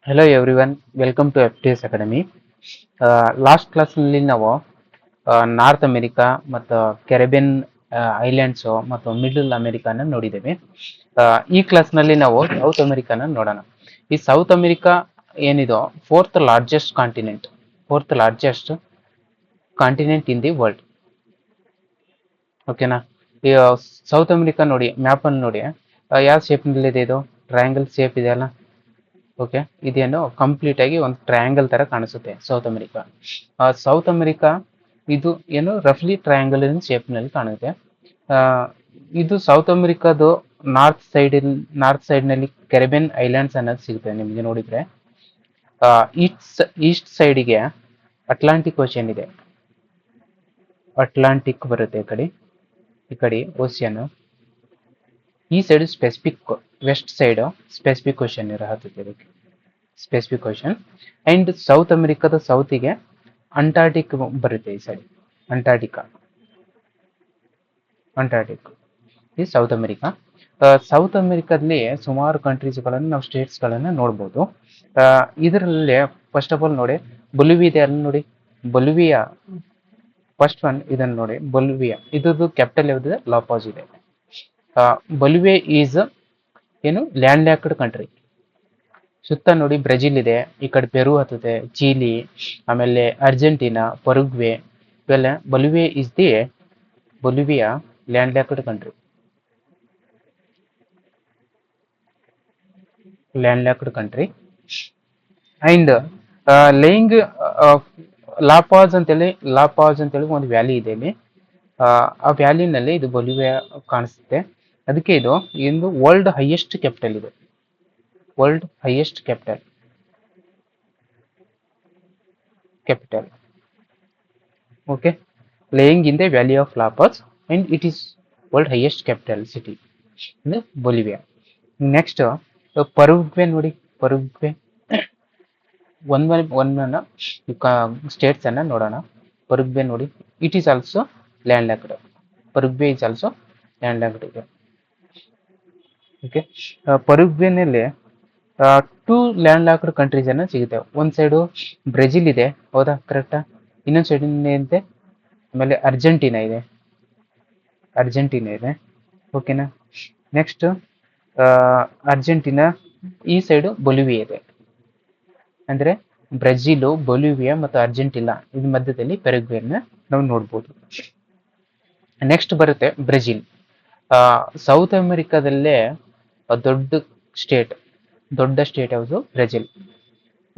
Hello everyone, welcome to FTS Academy. Last ಕ್ಲಾಸ್ನಲ್ಲಿ ನಾವು North America ಮತ್ತು ಕೆರೆಬಿಯನ್ ಐಲ್ಯಾಂಡ್ಸು ಮತ್ತು ಮಿಡಲ್ ಅಮೆರಿಕಾನ ನೋಡಿದ್ದೇವೆ. ಈ ಕ್ಲಾಸ್ನಲ್ಲಿ ನಾವು ಸೌತ್ ಅಮೆರಿಕಾನ ನೋಡೋಣ. ಈ ಸೌತ್ ಅಮೆರಿಕಾ ಏನಿದೋ fourth largest continent in the world. ಓಕೆನಾ? ಈ ಸೌತ್ ಅಮೆರಿಕಾ ನೋಡಿ, ಮ್ಯಾಪನ್ನು ನೋಡಿ, ಯಾವ ಶೇಪ್ನಲ್ಲಿದೆ ಇದು? ಟ್ರಯಾಂಗಲ್ ಶೇಪ್ ಇದೆಯಲ್ಲ. ಓಕೆ, ಇದೇನು ಕಂಪ್ಲೀಟ್ ಆಗಿ ಒಂದು ಟ್ರಯಾಂಗಲ್ ತರ ಕಾಣಿಸುತ್ತೆ ಸೌತ್ ಅಮೆರಿಕಾ. ಸೌತ್ ಅಮೆರಿಕಾ ಇದು ಏನು ರಫ್ಲಿ ಟ್ರಯಾಂಗಲ್ ಶೇಪ್ ನಲ್ಲಿ ಕಾಣುತ್ತೆ. ಆ, ಇದು ಸೌತ್ ಅಮೆರಿಕಾದು ನಾರ್ತ್ ಸೈಡ್ ನಲ್ಲಿ ಕೆರೆಬಿಯನ್ ಐಲ್ಯಾಂಡ್ಸ್ ಅನ್ನೋದು ಸಿಗುತ್ತೆ ನಿಮಗೆ ನೋಡಿದ್ರೆ. ಈಸ್ಟ್ ಸೈಡ್ಗೆ ಅಟ್ಲಾಂಟಿಕ್ ಓಷನ್ ಇದೆ. ಅಟ್ಲಾಂಟಿಕ್ ಬರುತ್ತೆ ಈ ಕಡೆ ಓಷಿಯನ್. ಈ side west side specific ocean ಇರತ್ತೆ ಇದಕ್ಕೆ. ಸ್ಪೆಸಿಫಿಕ್ ಓಷನ್ ಅಂಡ್ ಸೌತ್ ಅಮೆರಿಕಾದ ಸೌತಿಗೆ ಅಂಟಾರ್ಟಿಕ್ ಬರುತ್ತೆ ಈ ಸೈಡ್. ಅಂಟಾರ್ಟಿಕ್ ಈ ಸೌತ್ ಅಮೆರಿಕಾ. ಸೌತ್ ಅಮೆರಿಕಾದಲ್ಲಿ ಸುಮಾರು ಕಂಟ್ರೀಸ್ಗಳನ್ನು ನಾವು ಸ್ಟೇಟ್ಸ್ಗಳನ್ನು ನೋಡ್ಬೋದು. ಇದರಲ್ಲಿ ಫಸ್ಟ್ ಆಫ್ ಆಲ್ ನೋಡಿ, ಬೊಲಿವಿಯಾ ಇದೆ ಅಲ್ಲಿ ನೋಡಿ. ಬೊಲಿವಿಯಾ ಫಸ್ಟ್ ಒನ್ ಇದನ್ನು ನೋಡಿ, ಬೊಲಿವಿಯಾ. ಇದ್ರದ್ದು ಕ್ಯಾಪಿಟಲ್ ಯಾವ್ದಿದೆ? ಲಾಪಾಜ್ ಇದೆ. ಬೊಲಿವಿಯಾ ಈಸ್ ಏನು ಲ್ಯಾಂಡ್ ಲಾಕ್ಡ್ ಕಂಟ್ರಿ. ಸುತ್ತ ನೋಡಿ ಬ್ರೆಜಿಲ್ ಇದೆ, ಈ ಕಡೆ ಪೆರು ಹತ್ತದೆ, ಚೀಲಿ, ಆಮೇಲೆ ಅರ್ಜೆಂಟೀನಾ, ಪರುಗ್ವೆ ಇವೆಲ್ಲ. Bolivia landlocked country. And laying La Paz ಅಂತೇಳಿ ಒಂದು ವ್ಯಾಲಿ ಇದೆ ಇಲ್ಲಿ. ಆ ವ್ಯಾಲಿನಲ್ಲಿ ಇದು ಬೊಲಿವಿಯಾ ಕಾಣಿಸುತ್ತೆ. ಅದಕ್ಕೆ ಇದು ವರ್ಲ್ಡ್ ಹೈಯೆಸ್ಟ್ ಕ್ಯಾಪಿಟಲ್ ಇದೆ. World highest capital. Okay, laying in the valley of La Paz, and it is world highest capital city in Bolivia. Next, Paraguay ನೋಡಿ. Paraguay ಒಂದನ್ನ ಸ್ಟೇಟ್ಸ್ ಅನ್ನ ನೋಡೋಣ. Paraguay ನೋಡಿ, it is also landlocked. Paraguay is also landlocked ಇದೆ. Okay, ಪರುಗ್ವೆನಲ್ಲಿ two landlocked countries ಅನ್ನ ಸಿಗುತ್ತೆ. ಒಂದ್ ಸೈಡು ಬ್ರೆಜಿಲ್ ಇದೆ, ಹೌದಾ? ಕರೆಕ್ಟಾ? ಇನ್ನೊಂದ್ ಸೈಡ್ ಇದೆ, ಆಮೇಲೆ ಅರ್ಜೆಂಟೀನಾ ಇದೆ. ಓಕೆನಾ? ನೆಕ್ಸ್ಟ್ ಅರ್ಜೆಂಟೀನಾ ಈ ಸೈಡು ಬೊಲಿವಿಯಾ ಇದೆ. ಅಂದ್ರೆ ಬ್ರೆಜಿಲ್, ಬೊಲಿವಿಯಾ ಮತ್ತು ಅರ್ಜೆಂಟೀನಾ ಇದ್ರ ಮಧ್ಯದಲ್ಲಿ ಪೆರುಗ್ವೆಯನ್ನ ನಾವು ನೋಡ್ಬೋದು. ನೆಕ್ಸ್ಟ್ ಬರುತ್ತೆ ಬ್ರೆಜಿಲ್. ಸೌತ್ ಅಮೆರಿಕಾದಲ್ಲೇ ದೊಡ್ಡ ಸ್ಟೇಟ್ ಯಾವುದು? ಬ್ರೆಜಿಲ್.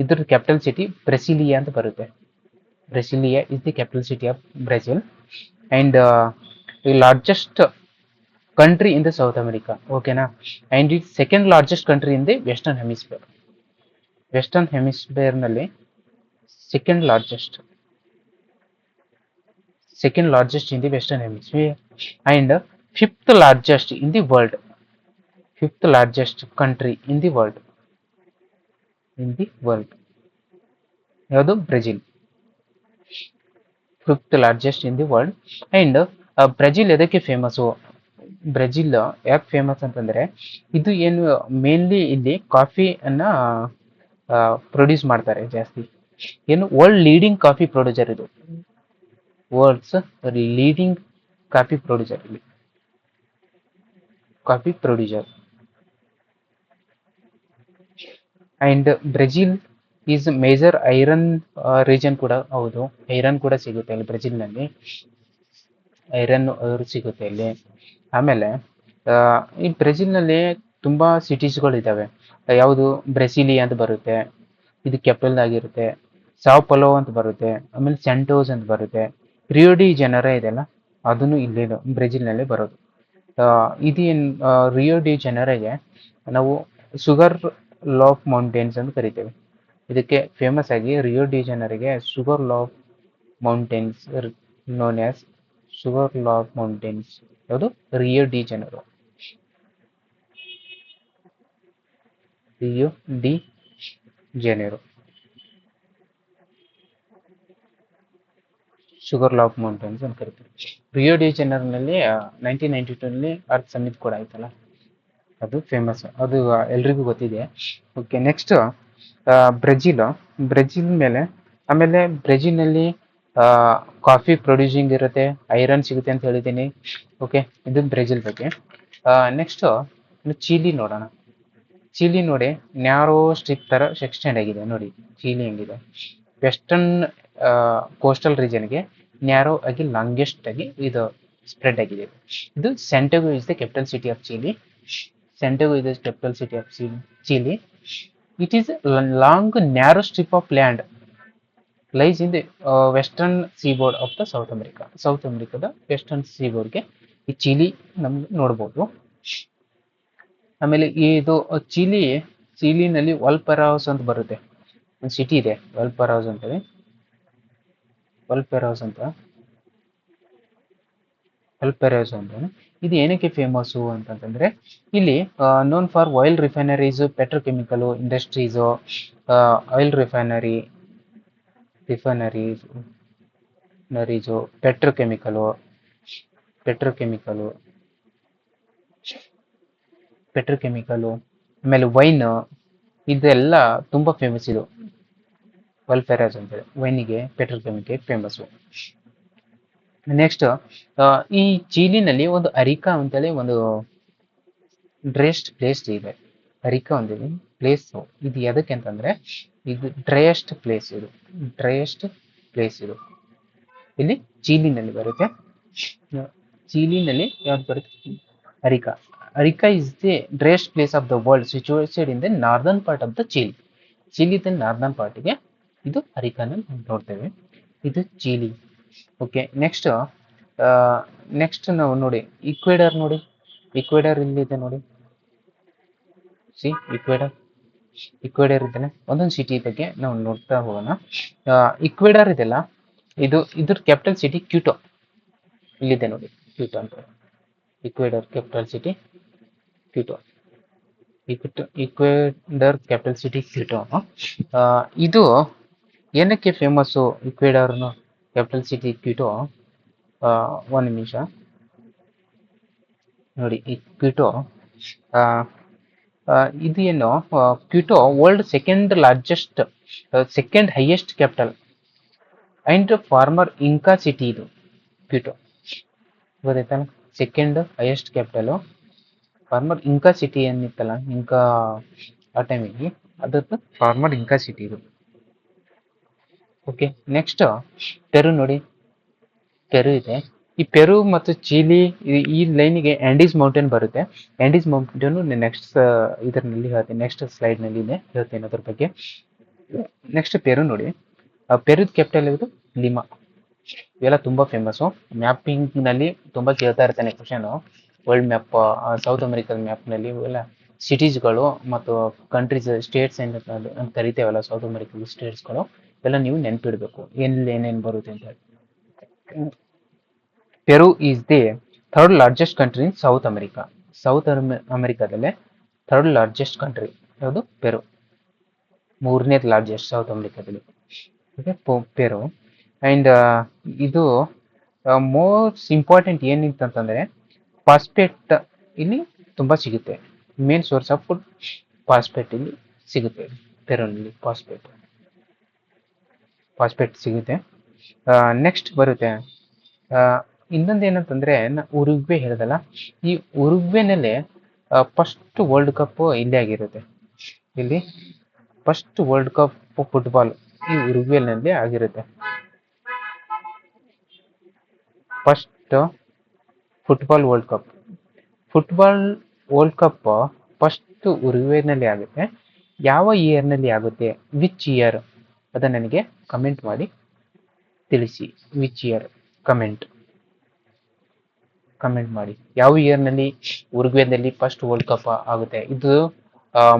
ಇದ್ರ ಕ್ಯಾಪಿಟಲ್ ಸಿಟಿ ಬ್ರೆಸಿಲಿಯಾ ಅಂತ ಬರುತ್ತೆ. Brasilia is the capital city of Brazil, and the largest country in the South America. Okay na? And it's second largest country in the Western Hemisphere. Western Hemisphere ನಲ್ಲಿ second largest in the Western Hemisphere, and fifth largest in the world. Fifth largest country in the world. ಯಾವುದು? Brazil. Fifth largest in the world. And Brazil ಎದಕ್ಕೆ famous? Brazil ಯಾಕೆ famous ಅಂತಂದ್ರೆ, ಇದು ಏನು mainly ಇಲ್ಲಿ coffee ಅನ್ನ produce ಮಾಡ್ತಾರೆ ಜಾಸ್ತಿ. ಏನು ವರ್ಲ್ಡ್ ಲೀಡಿಂಗ್ ಕಾಫಿ ಪ್ರೊಡ್ಯೂಸರ್ ಇದು. World's leading coffee producer. And Brazil is major iron region ಕೂಡ ಹೌದು. ಐರನ್ ಕೂಡ ಸಿಗುತ್ತೆ ಇಲ್ಲಿ ಬ್ರೆಜಿಲ್ ನಲ್ಲಿ. ಐರನ್ ಸಿಗುತ್ತೆ ಇಲ್ಲಿ. ಆಮೇಲೆ ಈ ಬ್ರೆಜಿಲ್ ನಲ್ಲಿ ತುಂಬಾ ಸಿಟೀಸ್ಗಳು ಇದಾವೆ. ಯಾವುದು? ಬ್ರೆಸಿಲಿಯಾ ಅಂತ ಬರುತ್ತೆ, ಇದು ಕ್ಯಾಪಿಟಲ್ ಆಗಿರುತ್ತೆ. ಸಾವ್ ಪಲೋ ಅಂತ ಬರುತ್ತೆ, ಆಮೇಲೆ ಸೆಂಟೋಸ್ ಅಂತ ಬರುತ್ತೆ. ರಿಯೋ ಡಿ ಜನರ ಇದೆಲ್ಲ, ಅದನ್ನು ಇಲ್ಲಿ ಬ್ರೆಜಿಲ್ ನಲ್ಲಿ ಬರೋದು. ಇದೇನ್ ರಿಯೋ ಡಿ ಜನರಿಗೆ ನಾವು ಶುಗರ್ ಲಾಫ್ ಮೌಂಟೇನ್ಸ್ ಅಂತ ಕರಿತೇವೆ. ಇದಕ್ಕೆ ಫೇಮಸ್ ಆಗಿ ರಿಯೋ ಡಿ ಜನರಿಗೆ sugar loaf mountains known as sugar loaf mountains. ಯಾವುದು? ರಿಯೋ ಡಿ ಜನರು. Rio de Janeiro sugar loaf mountains ಅಂತ ಕರಿತೀವಿ. ರಿಯೋ ಡಿ ಜನರ್ನಲ್ಲಿ 1992 ನಲ್ಲಿ ಅರ್ತ್ ಸಮಿಟ್ ಕೂಡ ಆಯ್ತಲ್ಲ, ಅದು ಫೇಮಸ್, ಅದು ಎಲ್ರಿಗೂ ಗೊತ್ತಿದೆ. ಓಕೆ, ನೆಕ್ಸ್ಟ್ ಬ್ರೆಜಿಲ್ ಬ್ರೆಜಿಲ್ ಮೇಲೆ ಆಮೇಲೆ ಬ್ರೆಜಿಲ್ನಲ್ಲಿ ಕಾಫಿ ಪ್ರೊಡ್ಯೂಸಿಂಗ್ ಇರುತ್ತೆ, ಐರನ್ ಸಿಗುತ್ತೆ ಅಂತ ಹೇಳಿದ್ದೀನಿ. ಓಕೆ, ಇದು ಬ್ರೆಜಿಲ್ ಬಗ್ಗೆ. ನೆಕ್ಸ್ಟ್ ಚೀಲಿ ನೋಡೋಣ. ಚೀಲಿ ನೋಡಿ, ನ್ಯಾರೋ ಸ್ಟ್ರಿಪ್ ತರ ಎಕ್ಸ್ಟೆಂಡ್ ಆಗಿದೆ ನೋಡಿ. ಚೀಲಿ ಹೆಂಗಿದೆ, ವೆಸ್ಟರ್ನ್ ಕೋಸ್ಟಲ್ ರೀಜನ್ಗೆ ನ್ಯಾರೋ ಆಗಿ ಲಾಂಗೆಸ್ಟ್ ಆಗಿ ಇದು ಸ್ಪ್ರೆಡ್ ಆಗಿದೆ. ಇದು Santiago is the capital city of Chile. Santiago is the capital city of Chile. It is a long, narrow strip of land lies in the western seaboard of the South America. South America the western ಸೀಬೋರ್ಡ್ಗೆ ಈ Chile ನಮ್ಗೆ ನೋಡ್ಬೋದು. ಆಮೇಲೆ ಇದು ಚಿಲಿನಲ್ಲಿ ವಲ್ಪರಾಸ್ ಅಂತ ಬರುತ್ತೆ, ಒಂದು city ಇದೆ ವಲ್ಪರಾಸ್ ಅಂತೇಳಿ. ವಲ್ಪರಾಸ್ ಅಂತ ಇದು ಏನಕ್ಕೆ ಫೇಮಸ್ಸು ಅಂತಂತಂದ್ರೆ, ಇಲ್ಲಿ known for oil refineries, petrochemical industries, oil refineries, petrochemical, ಆಮೇಲೆ ವೈನ್, ಇದೆಲ್ಲ ತುಂಬಾ ಫೇಮಸ್. ಇದು ವಲ್ಫೆರಾಸ್ ಅಂತೇಳಿ ವೈನಿಗೆ, ಪೆಟ್ರೋಕೆಮಿಕಲ್ ಫೇಮಸ್ಸು. ನೆಕ್ಸ್ಟ್ ಈ ಚೀಲಿನಲ್ಲಿ ಒಂದು ಅರಿಕಾ ಅಂತೇಳಿ ಒಂದು ಡ್ರೈಯೆಸ್ಟ್ ಪ್ಲೇಸ್ ಇದೆ. ಅರಿಕಾ ಒಂದಿದೆ ಪ್ಲೇಸ್. ಇದು ಎದಕ್ಕೆ ಅಂತಂದ್ರೆ, ಇದು ಡ್ರೈಯೆಸ್ಟ್ ಪ್ಲೇಸ್ ಇದು ಇಲ್ಲಿ ಚೀಲಿನಲ್ಲಿ ಬರುತ್ತೆ. ಚೀಲಿನಲ್ಲಿ ಯಾವ್ದು ಬರುತ್ತೆ? Arica is the driest place of the world situated in the northern part of the ಚಿಲಿದ ನಾರ್ದರ್ನ್ ಪಾರ್ಟಿಗೆ ಇದು ಅರಿಕಾನ ನೋಡ್ತೇವೆ. ಇದು ಚಿಲಿ. ಓಕೆ, ನೆಕ್ಸ್ಟ್ ನಾವು ನೋಡಿ ಇಕ್ವೆಡರ್ ಇಲ್ಲಿದೆ ನೋಡಿ. ಇಕ್ವೆಡರ್ ಇದ್ದಾನೆ. ಒಂದೊಂದು ಸಿಟಿ ಬಗ್ಗೆ ನಾವು ನೋಡ್ತಾ ಹೋಗೋಣ. ಇಕ್ವೆಡರ್ ಇದೆಲ್ಲ, ಇದ್ರ ಕ್ಯಾಪಿಟಲ್ ಸಿಟಿ ಕ್ಯೂಟೋ ಇಲ್ಲಿದೆ ನೋಡಿ. ಕ್ಯೂಟೋ ಅಂತ Ecuador capital city Quito. Ecuador capital city Quito. ಇದು ಏನಕ್ಕೆ ಫೇಮಸ್ಸು ಇಕ್ವೆಡರ್ನ ಕ್ಯಾಪಿಟಲ್ ಸಿಟಿ ಕ್ಯೂಟೋ? ಒಂದು ನಿಮಿಷ ನೋಡಿ. ಈ ಕ್ಯೂಟೋ ಇದು ಏನು, Quito world second highest capital and former Inca city. ಇದು ಕ್ಯೂಟೋ ಗೊತ್ತಾಯ್ತಲ್ಲ, second highest capital. Former Inca city ಏನಿತ್ತಲ್ಲ, ಇಂಕಾ ಆ ಟೈಮಿಗೆ ಅದಕ್ಕೆ ಫಾರ್ಮರ್ ಇಂಕಾ ಸಿಟಿ ಇದು. ಓಕೆ, ನೆಕ್ಸ್ಟ್ ಪೆರು ನೋಡಿ. ಪೆರು ಇದೆ. ಈ ಪೆರು ಮತ್ತು ಚಿಲಿ ಈ ಲೈನಿಗೆ ಆಂಡೀಸ್ ಮೌಂಟೇನ್ ಬರುತ್ತೆ. ಆಂಡೀಸ್ ಮೌಂಟೇನ್ ನೆಕ್ಸ್ಟ್ ಇದರಲ್ಲಿ ಹೇಳ್ತೀನಿ, ನೆಕ್ಸ್ಟ್ ಸ್ಲೈಡ್ ನಲ್ಲಿ ಇದೆ ಹೇಳ್ತೇನೆ ಅದ್ರ ಬಗ್ಗೆ. ನೆಕ್ಸ್ಟ್ ಪೆರು ನೋಡಿ. ಪೆರುದ ಕ್ಯಾಪಿಟಲ್ ಇದು ಲಿಮಾ. ಇವೆಲ್ಲ ತುಂಬಾ ಫೇಮಸ್ಸು. ಮ್ಯಾಪಿಂಗ್ ನಲ್ಲಿ ತುಂಬಾ ಕೇಳ್ತಾ ಇರ್ತಾನೆ question. World map, south American map ನಲ್ಲಿ ಇವೆಲ್ಲ ಸಿಟೀಸ್ಗಳು ಮತ್ತು ಕಂಟ್ರೀಸ್, ಸ್ಟೇಟ್ಸ್ ಅಂತ ಕರಿತೇವಲ್ಲ ಸೌತ್ ಅಮೆರಿಕನ್ ಸ್ಟೇಟ್ಸ್ಗಳು, ಎಲ್ಲ ನೀವು ನೆನ್ಪಿಡ್ಬೇಕು ಎಲ್ಲಿ ಏನೇನು ಬರುತ್ತೆ ಅಂತ ಹೇಳಿ. Peru is the third largest country in South America. South ಅಮೆರಿಕಾದಲ್ಲೇ ಥರ್ಡ್ ಲಾರ್ಜೆಸ್ಟ್ ಕಂಟ್ರಿ ಯಾವುದು? ಪೆರು. ಮೂರನೇದು ಲಾರ್ಜೆಸ್ಟ್ ಸೌತ್ ಅಮೆರಿಕಾದಲ್ಲಿ. Okay, Peru. ಅಂಡ್ ಇದು ಮೋಸ್ಟ್ ಇಂಪಾರ್ಟೆಂಟ್ ಏನಿತ್ತಂತಂದ್ರೆ, ಫಾಸ್ಫೇಟ್ ಇಲ್ಲಿ ತುಂಬಾ ಸಿಗುತ್ತೆ. Main source of food phosphate ಇಲ್ಲಿ ಸಿಗುತ್ತೆ. ಪೆರುನಲ್ಲಿ ಫಾಸ್ಫೇಟ್ ಸಿಗುತ್ತೆ. ನೆಕ್ಸ್ಟ್ ಬರುತ್ತೆ ಇನ್ನೊಂದು ಏನಂತಂದ್ರೆ, ಉರುಗ್ವೆ ಹೇಳ್ದಲ್ಲ, ಈ ಉರುಗ್ವೆನಲ್ಲೇ ಫಸ್ಟ್ ವರ್ಲ್ಡ್ ಕಪ್ ಇಲ್ಲೇ ಆಗಿರುತ್ತೆ. ಇಲ್ಲಿ ಫಸ್ಟ್ ವರ್ಲ್ಡ್ ಕಪ್ ಫುಟ್ಬಾಲ್ ಈ ಉರುಗ್ವೆನಲ್ಲಿ ಆಗಿರುತ್ತೆ. First football World Cup first ಉರುಗ್ವೆನಲ್ಲಿ ಆಗುತ್ತೆ. ಯಾವ ಇಯರ್ನಲ್ಲಿ ಆಗುತ್ತೆ, ವಿಚ್ ಇಯರ್, ಅದನ್ನ ನನಗೆ ಕಮೆಂಟ್ ಮಾಡಿ ತಿಳಿಸಿ. ವಿಚ್ ಇಯರ್ ಕಮೆಂಟ್ ಮಾಡಿ. ಯಾವ ಇಯರ್ನಲ್ಲಿ ಉರುಗ್ವೆದಲ್ಲಿ ಫಸ್ಟ್ ವರ್ಲ್ಡ್ ಕಪ್ ಆಗುತ್ತೆ. ಇದು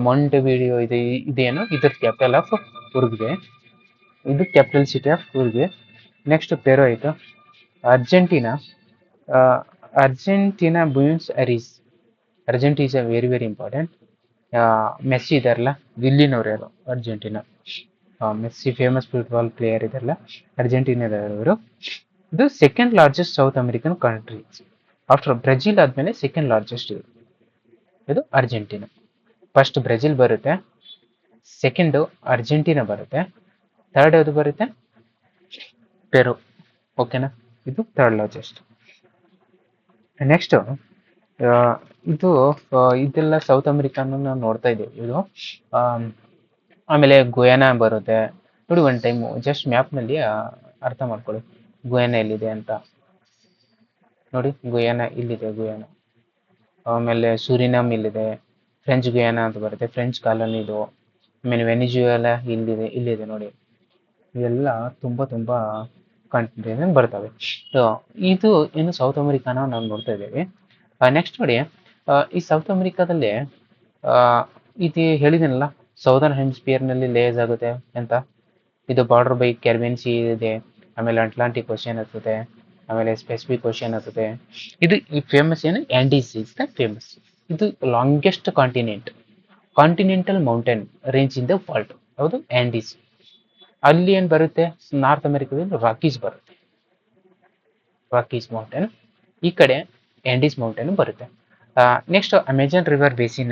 ಮಾಂಟೆವಿಡಿಯೋ ಇದೇನು, ಇದ್ರ ಕ್ಯಾಪಿಟಲ್ ಆಫ್ ಉರುಗ್ವೆ. ಇದು capital city of Uruguay. Next Peru ಆಯ್ತು. Argentina Buenos Aires. Argentina is very very important. Messi ಇದಾರಲ್ಲ, ಇಲ್ಲಿನವ್ರು ಯಾರು? Argentina. Messi famous football player ಇದಾರಲ್ಲ, ಅರ್ಜೆಂಟೀನಾದವರು. ಇದು second largest South American country. After Brazil ಆದ್ಮೇಲೆ ಸೆಕೆಂಡ್ ಲಾರ್ಜೆಸ್ಟ್ ಇದು ಅರ್ಜೆಂಟೀನಾ. ಫಸ್ಟ್ ಬ್ರೆಜಿಲ್ ಬರುತ್ತೆ, ಸೆಕೆಂಡು ಅರ್ಜೆಂಟೀನಾ ಬರುತ್ತೆ. ಥರ್ಡ್ ಯಾವುದು ಬರುತ್ತೆ? ಪೆರು. ಓಕೆನಾ? ಇದು ಥರ್ಡ್ ಲಾರ್ಜೆಸ್ಟ್. ನೆಕ್ಸ್ಟ್ ಇದು ಇದೆಲ್ಲ ಸೌತ್ ಅಮೆರಿಕಾನು ನಾವು ನೋಡ್ತಾ ಇದ್ದೀವಿ. ಇದು ಆಮೇಲೆ ಗುಯಾನಾ ಬರುತ್ತೆ. ನೋಡಿ ಒಂದು ಟೈಮು ಜಸ್ಟ್ ಮ್ಯಾಪ್ನಲ್ಲಿ ಅರ್ಥ ಮಾಡ್ಕೊಳ್ಳಿ ಗುಯಾನಾ ಎಲ್ಲಿದೆ ಅಂತ. ನೋಡಿ ಗುಯಾನಾ ಇಲ್ಲಿದೆ ಗುಯಾನಾ. ಆಮೇಲೆ ಸುರಿನಾಮ್ ಇಲ್ಲಿದೆ. ಫ್ರೆಂಚ್ ಗುಯಾನಾ ಅಂತ ಬರುತ್ತೆ, ಫ್ರೆಂಚ್ ಕಾಲೋನಿ ಇದು. ಆಮೇಲೆ ವೆನಿಜುವೆಲಾ ಇಲ್ಲಿದೆ ನೋಡಿ. ಇವೆಲ್ಲ ತುಂಬ ಕಂಟ್ರಿ ಬರ್ತವೆ. ಸೊ ಇದು ಇನ್ನು ಸೌತ್ ಅಮೆರಿಕಾನ ನಾವು ನೋಡ್ತಾ ಇದ್ದೀವಿ. ನೆಕ್ಸ್ಟ್ ನೋಡಿ, ಈ ಸೌತ್ ಅಮೆರಿಕಾದಲ್ಲಿ ಇದು ಹೇಳಿದ್ದೀನಲ್ಲ, ಸೌದರ್ನ್ ಹೆಮಿಸ್ಫಿಯರ್ನಲ್ಲಿ ಲೇಯರ್ಸ್ ಆಗುತ್ತೆ ಅಂತ. ಇದು ಬಾರ್ಡರ್ ಬೈ ಕ್ಯಾರಿಬಿಯನ್ ಸಿ ಇದೆ, ಆಮೇಲೆ ಅಟ್ಲಾಂಟಿಕ್ ಓಷನ್ ಇರ್ತದೆ, ಆಮೇಲೆ ಸ್ಪೆಸಿಫಿಕ್ ಓಷನ್ ಇರ್ತದೆ. ಇದು ಈ ಫೇಮಸ್ ಏನು, ಆ್ಯಂಡೀಸ್ ಇಸ್ ದ ಫೇಮಸ್. ಇದು longest continental mountain range in the world. ಹೌದು, ಆ್ಯಂಡೀಸ್. ಅಲ್ಲಿ ಏನು ಬರುತ್ತೆ, ನಾರ್ತ್ ಅಮೆರಿಕಾದಲ್ಲಿ ರಾಕೀಸ್ ಬರುತ್ತೆ, ರಾಕೀಸ್ ಮೌಂಟೇನ್. ಈ ಕಡೆ ಆ್ಯಂಡೀಸ್ ಮೌಂಟೇನ್ ಬರುತ್ತೆ. Next Amazon river basin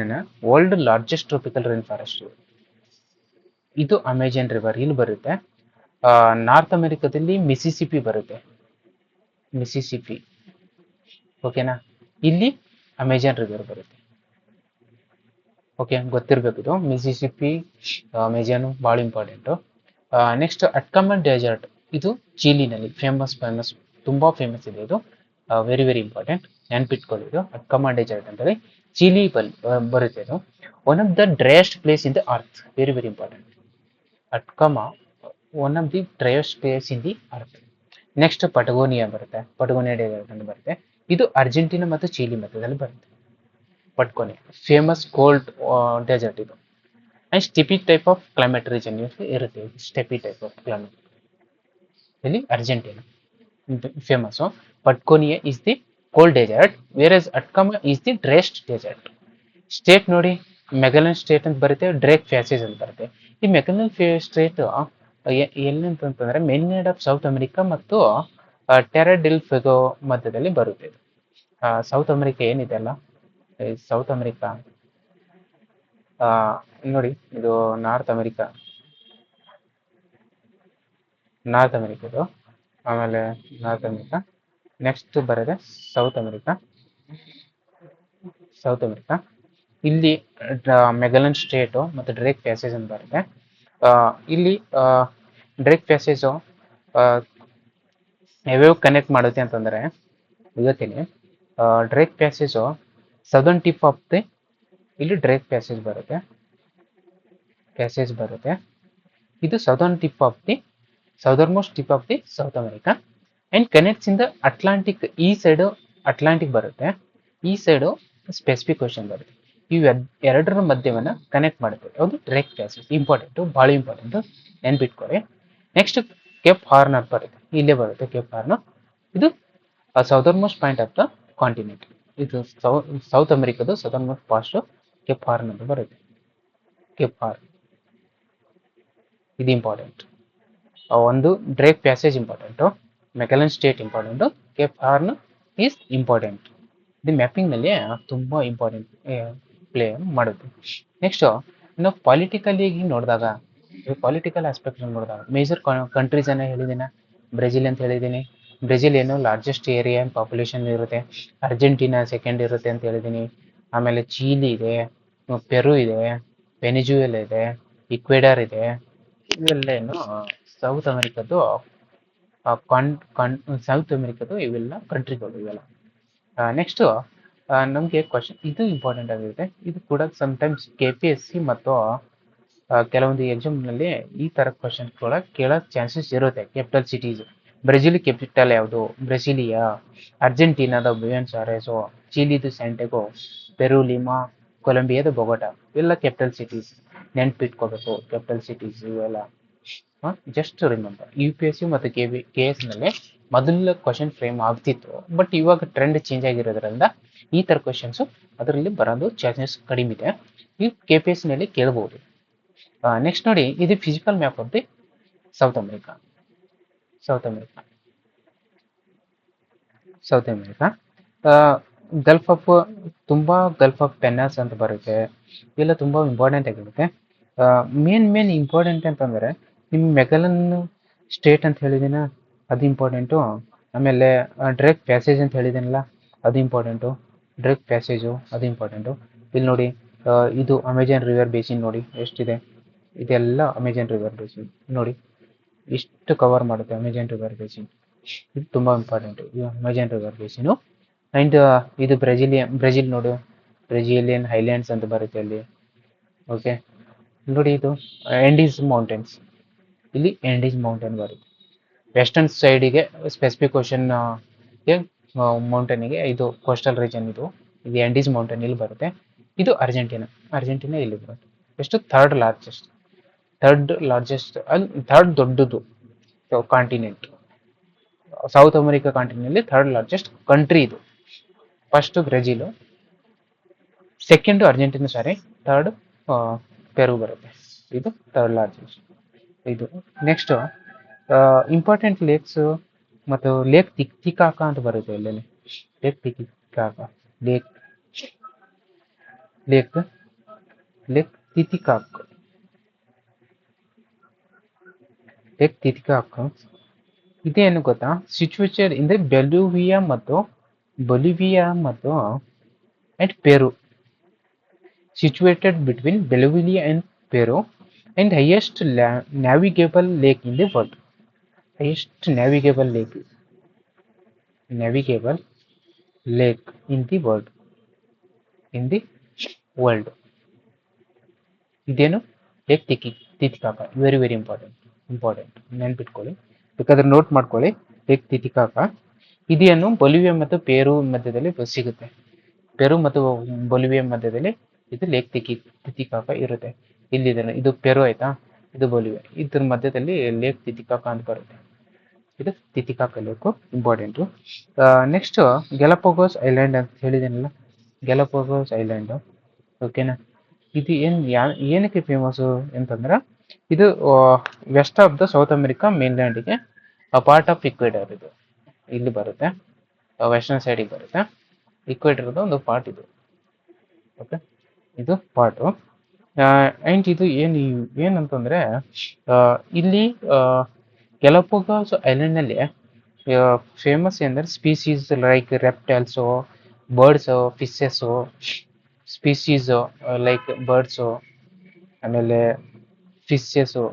world largest tropical rain forest. ಇದು ಅಮೆಜಾನ್ ರಿವರ್ ಇಲ್ಲಿ ಬರುತ್ತೆ. ನಾರ್ತ್ ಅಮೆರಿಕಾದಲ್ಲಿ ಮಿಸಿಸಿಪಿ ಬರುತ್ತೆ, ಮಿಸಿಸಿಪಿ. ಓಕೆನಾ? ಇಲ್ಲಿ ಅಮೆಜಾನ್ ರಿವರ್ ಬರುತ್ತೆ. ಓಕೆ, ಗೊತ್ತಿರಬೇಕು ಇದು. ಮಿಸಿಸಿಪಿ, ಅಮೆಜಾನ್ ಭಾಳ ಇಂಪಾರ್ಟೆಂಟು. Next Atacama desert. ಇದು ಚಿಲಿನಲ್ಲಿ ಫೇಮಸ್, ತುಂಬ ಫೇಮಸ್ ಇದೆ ಇದು. ವೆರಿ ಇಂಪಾರ್ಟೆಂಟ್, ನೆನ್ಪಿಟ್ಕೊಳ್ಳಿ ಇದು. ಅಟ್ಕಮನ್ ಡೆಸರ್ಟ್ ಅಂತೇಳಿ ಚಿಲಿ ಬರುತ್ತೆ ಇದು. One of the driest place in the earth. Very important. Atacama one of the driest place in the earth. Next Patagonia ಬರುತ್ತೆ, ಪಟಗೋನಿಯಾ ಡೆಸರ್ಟ್ ಅಂತ ಬರುತ್ತೆ. ಇದು ಅರ್ಜೆಂಟೀನಾ ಮತ್ತು ಚಿಲಿ ಮಧ್ಯದಲ್ಲಿ ಬರುತ್ತೆ. ಪಟ್ಕೋನಿಯಾ ಫೇಮಸ್ ಕೋಲ್ಡ್ ಡೆಸರ್ಟ್ ಇದು. And steppe type of climate region ಇರುತ್ತೆ. Steppe type of climate ಇಲ್ಲಿ Argentina famous. Patagonia is the cold desert, whereas Atacama is the driest desert. Strait ನೋಡಿ, Magellan strait ಅಂತ ಬರುತ್ತೆ, Drake passage ಅಂತ ಬರುತ್ತೆ. ಈ Magellan state ಎಲ್ಲಿ ಅಂತಂದ್ರೆ ಮೇನ್ಲ್ಯಾಂಡ್ ಆಫ್ ಸೌತ್ ಅಮೆರಿಕಾ ಮತ್ತು ಟೆರಾ ಡೆಲ್ ಫೆಗೋ ಮಧ್ಯದಲ್ಲಿ ಬರುತ್ತೆ. ಸೌತ್ ಅಮೆರಿಕಾ ಏನಿದೆ ಅಲ್ಲ, ಸೌತ್ ಅಮೆರಿಕಾ ನೋಡಿ, ಇದು ನಾರ್ತ್ ಅಮೆರಿಕಾ ಇದು. ಆಮೇಲೆ ನಾರ್ತ್ ಅಮೆರಿಕಾ. ನೆಕ್ಸ್ಟ್ ಬರೋದೆ ಸೌತ್ ಅಮೆರಿಕಾ. ಇಲ್ಲಿ ಮೆಗಲನ್ ಸ್ಟೇಟು ಮತ್ತು ಡ್ರೇಕ್ ಪ್ಯಾಸೇಜ್ ಅಂತ ಬರುತ್ತೆ. ಇಲ್ಲಿ ಡ್ರೇಕ್ ಪ್ಯಾಸೇಜು ಯಾವ್ಯಾವ ಕನೆಕ್ಟ್ ಮಾಡುತ್ತೆ ಅಂತಂದರೆ ಇವತ್ತೀನಿ. Drake passage southern tip of the, ಇಲ್ಲಿ ಡ್ರೇಕ್ ಪ್ಯಾಸೇಜ್ ಬರುತ್ತೆ. ಇದು southern tip of the, southernmost tip of the South America. And connects in the Atlantic. ಈ ಸೈಡು ಅಟ್ಲಾಂಟಿಕ್ ಬರುತ್ತೆ, ಈ ಸೈಡು ಸ್ಪೆಸಿಫಿಕ್ ಓಷನ್ ಬರುತ್ತೆ. ಇವು ಎರಡರ ಮಧ್ಯವನ್ನ ಕನೆಕ್ಟ್ ಮಾಡುತ್ತೆ. ಹೌದು, ಡ್ರೇಕ್ ಪ್ಯಾಸೇಜ್ ಇಂಪಾರ್ಟೆಂಟು, ಭಾಳ ಇಂಪಾರ್ಟೆಂಟು, ನೆನ್ಪಿಟ್ಕೊಳ್ಳಿ. ನೆಕ್ಸ್ಟ್ ಕೇಪ್ ಹಾರ್ನ್ ಅಂತ ಬರುತ್ತೆ, ಇಲ್ಲೇ ಬರುತ್ತೆ ಕೇಪ್ ಹಾರ್ನ್. ಇದು southern most point of the continent. ಇದು ಸೌತ್ ಅಮೆರಿಕದು southern most past Cape Horn ಅಂತ ಬರುತ್ತೆ. ಕೇಪ್ ಹಾರ್ನ್ ಇದು ಇಂಪಾರ್ಟೆಂಟ್. ಒಂದು Drake passage important, Magellan state important, Cape Horn is important. ಇದು ಮ್ಯಾಪಿಂಗ್ನಲ್ಲಿ ತುಂಬ ಇಂಪಾರ್ಟೆಂಟ್ ಪ್ಲೇ ಮಾಡುತ್ತೆ. ನೆಕ್ಸ್ಟು ನಾವು ಪಾಲಿಟಿಕಲಿ ನೋಡಿದಾಗ, ಪಾಲಿಟಿಕಲ್ ಆಸ್ಪೆಕ್ಟ್ ನೋಡಿದಾಗ ಮೇಜರ್ ಕಂಟ್ರೀಸ್ ಅನ್ನ ಹೇಳಿದ್ದೀನಿ. ಬ್ರೆಜಿಲ್ ಅಂತ ಹೇಳಿದ್ದೀನಿ. ಬ್ರೆಜಿಲ್ ಏನು ಲಾರ್ಜೆಸ್ಟ್ ಏರಿಯಾ ಆ್ಯಂಡ್ ಪಾಪ್ಯುಲೇಷನ್ ಇರುತ್ತೆ. ಅರ್ಜೆಂಟೀನಾ ಸೆಕೆಂಡ್ ಇರುತ್ತೆ ಅಂತ ಹೇಳಿದ್ದೀನಿ. ಆಮೇಲೆ ಚೀಲಿ ಇದೆ, ಪೆರು ಇದೆ, ವೆನಿಜುವೆಲಾ ಇದೆ, ಇಕ್ವೆಡಾರ್ ಇದೆ. ಇವೆಲ್ಲ ಏನು ಸೌತ್ ಅಮೆರಿಕದ್ದು ಸೌತ್ ಅಮೆರಿಕದ್ದು ಇವೆಲ್ಲ ಕಂಟ್ರಿಗಳು ಇವೆಲ್ಲ. ನೆಕ್ಸ್ಟು ನಮಗೆ ಕ್ವಶನ್ ಇದು ಇಂಪಾರ್ಟೆಂಟ್ ಆಗಿರುತ್ತೆ. ಇದು ಕೂಡ ಸಮ್ಟೈಮ್ಸ್ KPSC ಮತ್ತು ಕೆಲವೊಂದು ಎಕ್ಸಾಮ್ನಲ್ಲಿ ಈ ಥರ ಕ್ವಶನ್ ಕೂಡ ಕೇಳೋ ಚಾನ್ಸಸ್ ಇರುತ್ತೆ. Capital cities. ಬ್ರೆಜಿಲ್ ಕ್ಯಾಪಿಟಲ್ ಯಾವುದು? ಬ್ರೆಸಿಲಿಯಾ. ಅರ್ಜೆಂಟೀನಾದ ಬ್ಯೂಯನ್ಸ್ ಐರೆಸು, ಚಿಲಿದು ಸ್ಯಾಂಟಿಯಾಗೋ, ಪೆರು ಲಿಮಾ, ಕೊಲಂಬಿಯಾದ ಬೊಗೊಟಾ. ಇವೆಲ್ಲ ಕ್ಯಾಪಿಟಲ್ ಸಿಟೀಸ್, ನೆನ್ಪಿಟ್ಕೋಬೇಕು ಕ್ಯಾಪಿಟಲ್ ಸಿಟೀಸ್ ಇವೆಲ್ಲ. Just remember. UPSC ಮತ್ತು KS ನಲ್ಲಿ ಮೊದಲ ಕ್ವಶನ್ ಫ್ರೇಮ್ ಆಗ್ತಿತ್ತು, ಬಟ್ ಇವಾಗ ಟ್ರೆಂಡ್ ಚೇಂಜ್ ಆಗಿರೋದ್ರಿಂದ ಈ ಥರ ಕ್ವಶನ್ಸು ಅದರಲ್ಲಿ ಬರೋದು ಚಾನ್ಸಸ್ ಕಡಿಮೆ ಇದೆ. ಈ KPSC ನಲ್ಲಿ ಕೇಳ್ಬೋದು. ನೆಕ್ಸ್ಟ್ ನೋಡಿ, ಇದು physical map of the South America. Gulf of Penas ಅಂತ ಬರುತ್ತೆ. ಇವೆಲ್ಲ ತುಂಬ ಇಂಪಾರ್ಟೆಂಟ್ ಆಗಿರುತ್ತೆ. ಮೇನ್ ಇಂಪಾರ್ಟೆಂಟ್ ಅಂತಂದರೆ ನಿಮ್ಮ ಮೆಗಲನ್ ಸ್ಟೇಟ್ ಅಂತ ಹೇಳಿದಿನ ಅದು ಇಂಪಾರ್ಟೆಂಟು. ಆಮೇಲೆ ಡ್ರಗ್ ಪ್ಯಾಸೇಜ್ ಅಂತ ಹೇಳಿದ್ದೀನಲ್ಲ ಅದು ಇಂಪಾರ್ಟೆಂಟು. ಡ್ರಗ್ ಪ್ಯಾಸೇಜು ಅದು ಇಂಪಾರ್ಟೆಂಟು. ಇಲ್ಲಿ ನೋಡಿ, ಇದು ಅಮೆಜಾನ್ ರಿವರ್ ಬೇಸಿನ್ ನೋಡಿ ಎಷ್ಟಿದೆ. ಇದೆಲ್ಲ ಅಮೆಜಾನ್ ರಿವರ್ ಬೇಸಿನ್ ನೋಡಿ, ಇಷ್ಟು ಕವರ್ ಮಾಡುತ್ತೆ ಅಮೆಜಾನ್ ರಿವರ್ ಬೇಸಿನ್. ಇದು ತುಂಬ ಇಂಪಾರ್ಟೆಂಟು, ಇದು ಅಮೆಜಾನ್ ರಿವರ್ ಬೇಸಿನು. ಆ್ಯಂಡ್ ಇದು ಬ್ರೆಜಿಲ್ ನೋಡು, ಬ್ರೆಜಿಲಿಯನ್ ಹೈಲ್ಯಾಂಡ್ಸ್ ಅಂತ ಬರುತ್ತೆ ಅಲ್ಲಿ. ಓಕೆ, ನೋಡಿ ಇದು ಎಂಡೀಸ್ ಮೌಂಟೇನ್ಸ್, ಇಲ್ಲಿ ಎಂಡೀಸ್ ಮೌಂಟೇನ್ ಬರುತ್ತೆ. ವೆಸ್ಟರ್ನ್ ಸೈಡಿಗೆ ಸ್ಪೆಸಿಫಿಕ್ ಓಷನ್ಗೆ ಮೌಂಟೇನಿಗೆ ಇದು ಕೋಸ್ಟಲ್ ರೀಜನ್, ಇದು ಎಂಡೀಸ್ ಮೌಂಟೇನ್ ಇಲ್ಲಿ ಬರುತ್ತೆ. ಇದು ಅರ್ಜೆಂಟೀನಾ ಇಲ್ಲಿ ಬರುತ್ತೆ. ಎಷ್ಟು ಥರ್ಡ್ ಲಾರ್ಜೆಸ್ಟ್ ಅಲ್ಲಿ ಥರ್ಡ್ ದೊಡ್ಡದು ಕಾಂಟಿನೆಂಟ್. ಸೌತ್ ಅಮೆರಿಕಾ ಕಾಂಟಿನೆಂಟಲ್ಲಿ ಥರ್ಡ್ ಲಾರ್ಜೆಸ್ಟ್ ಕಂಟ್ರಿ ಇದು. First Brazil, second Argentina, third Peru ಬರುತ್ತೆ. ಇದು ಥರ್ಡ್ ಲಾರ್ಜೆಸ್ಟ್. ಇದು ನೆಕ್ಸ್ಟ್ ಇಂಪಾರ್ಟೆಂಟ್ ಲೇಕ್ಸ್ ಮತ್ತು ಲೇಕ್ ತಿಕ್ತಿಕಾಕ ಅಂತ ಬರುತ್ತೆ ಎಲ್ಲೆಲ್ಲಿ. Lake Titicaca, Lake Lake Lake Titicaca Lake Titicaca ಇದೇನು ಗೊತ್ತಾ? ಸಿಚುವೇಟೆಡ್ ಇಂದ ಬೊಲಿವಿಯಾ ಮತ್ತು and Peru. Situated between Bolivia and Peru, and highest navigable lake in the world. Highest navigable lake in the world. ಇದೇನು lake ತಿತಿಕಾಕ. Very important ನೆನ್ಪಿಟ್ಕೊಳ್ಳಿ, ಬೇಕಾದ್ರೆ note ಮಾಡ್ಕೊಳ್ಳಿ. Lake ತಿತಿಕಾಕ ಇದೇನು Bolivia ಮತ್ತು ಪೆರು ಮಧ್ಯದಲ್ಲಿ ಸಿಗುತ್ತೆ. ಪೆರು ಮತ್ತು ಬೊಲಿವಿಯಾ ಮಧ್ಯದಲ್ಲಿ ಇದು ಲೇಕ್ ತಿತಿಕಾಕ ಇರುತ್ತೆ. ಇಲ್ಲಿದೆ, ಇದು ಪೆರು ಆಯ್ತಾ, ಇದು ಬೊಲಿವಿಯಾ, ಇದ್ರ ಮಧ್ಯದಲ್ಲಿ ಲೇಕ್ ತಿತಿಕಾಕ ಅಂತ ಬರುತ್ತೆ. ಇದು Titicaca lake important. Next Galapagos island ಅಂತ ಹೇಳಿದೇನಲ್ಲ, ಗ್ಯಾಲಪಗೋಸ್ ಐಲ್ಯಾಂಡ್. ಓಕೆನಾ, ಇದು ಏನಕ್ಕೆ ಫೇಮಸ್ಸು ಅಂತಂದ್ರೆ, ಇದು west of the South America ಮೇನ್ಲ್ಯಾಂಡಿಗೆ ಪಾರ್ಟ್ ಆಫ್ ಇಕ್ವೇಡರ್. ಇದು ಇಲ್ಲಿ ಬರುತ್ತೆ, ವೆಸ್ಟರ್ನ್ ಸೈಡಿಗೆ ಬರುತ್ತೆ. ಇಕ್ವೇಡರ್ದು ಒಂದು ಪಾರ್ಟ್ ಇದು. ಓಕೆ, ಇದು ಪಾರ್ಟು. ಆ್ಯಂಡ್ ಇದು ಏನಂತಂದರೆ, ಇಲ್ಲಿ ಗ್ಯಾಲಪಗೋಸ್ ಐಲ್ಯಾಂಡ್ನಲ್ಲಿ ಫೇಮಸ್ ಎಂದರೆ species like reptiles, birds, fishes, species like birds, ಆಮೇಲೆ ಫಿಶಸ್ಸು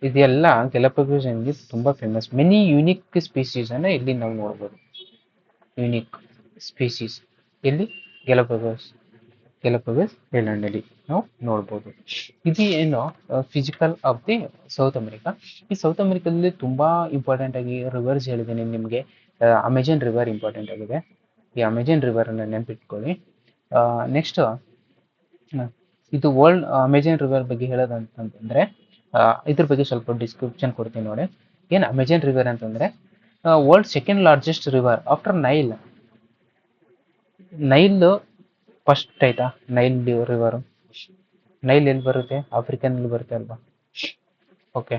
ಇದೆಲ್ಲ ಗ್ಯಾಲಪಗೋಸ್ ಐಲ್ಯಾಂಡ್ಗೆ ತುಂಬ ಫೇಮಸ್. ಮೆನಿ ಯುನಿಕ್ ಸ್ಪೀಸೀಸನ್ನು ಇಲ್ಲಿ ನಾವು ನೋಡ್ಬೋದು. ಯುನಿಕ್ ಸ್ಪೀಸೀಸ್ ಇಲ್ಲಿ ಗ್ಯಾಲಪಗೋಸ್ ಐಲ್ಯಾಂಡಲ್ಲಿ ನಾವು ನೋಡ್ಬೋದು. ಇದು ಏನು physical of the South America. ಈ ಸೌತ್ ಅಮೆರಿಕಾದಲ್ಲಿ ತುಂಬ ಇಂಪಾರ್ಟೆಂಟ್ ಆಗಿ ರಿವರ್ಸ್ ಹೇಳಿದ್ದೀನಿ ನಿಮಗೆ. ಅಮೆಜಾನ್ ರಿವರ್ ಇಂಪಾರ್ಟೆಂಟ್ ಆಗಿದೆ, ಈ ಅಮೆಜಾನ್ ರಿವರನ್ನು ನೆನ್ಪಿಟ್ಕೊಳ್ಳಿ. ನೆಕ್ಸ್ಟ್ ಇದು ವರ್ಲ್ಡ್ ಅಮೆಜಾನ್ ರಿವರ್ ಬಗ್ಗೆ ಹೇಳೋದಂತಂದರೆ, ಇದ್ರ ಬಗ್ಗೆ ಸ್ವಲ್ಪ ಡಿಸ್ಕ್ರಿಪ್ಷನ್ ಕೊಡ್ತೀನಿ ನೋಡಿ. ಏನು ಅಮೆಜಾನ್ ರಿವರ್ ಅಂತಂದರೆ, world second largest river after Nile first ಆಯ್ತಾ. ನೈಲ್ ರಿವರು, ನೈಲ್ ಎಲ್ಲಿ ಬರುತ್ತೆ? ಆಫ್ರಿಕನಲ್ಲಿ ಬರುತ್ತೆ ಅಲ್ವಾ. ಓಕೆ,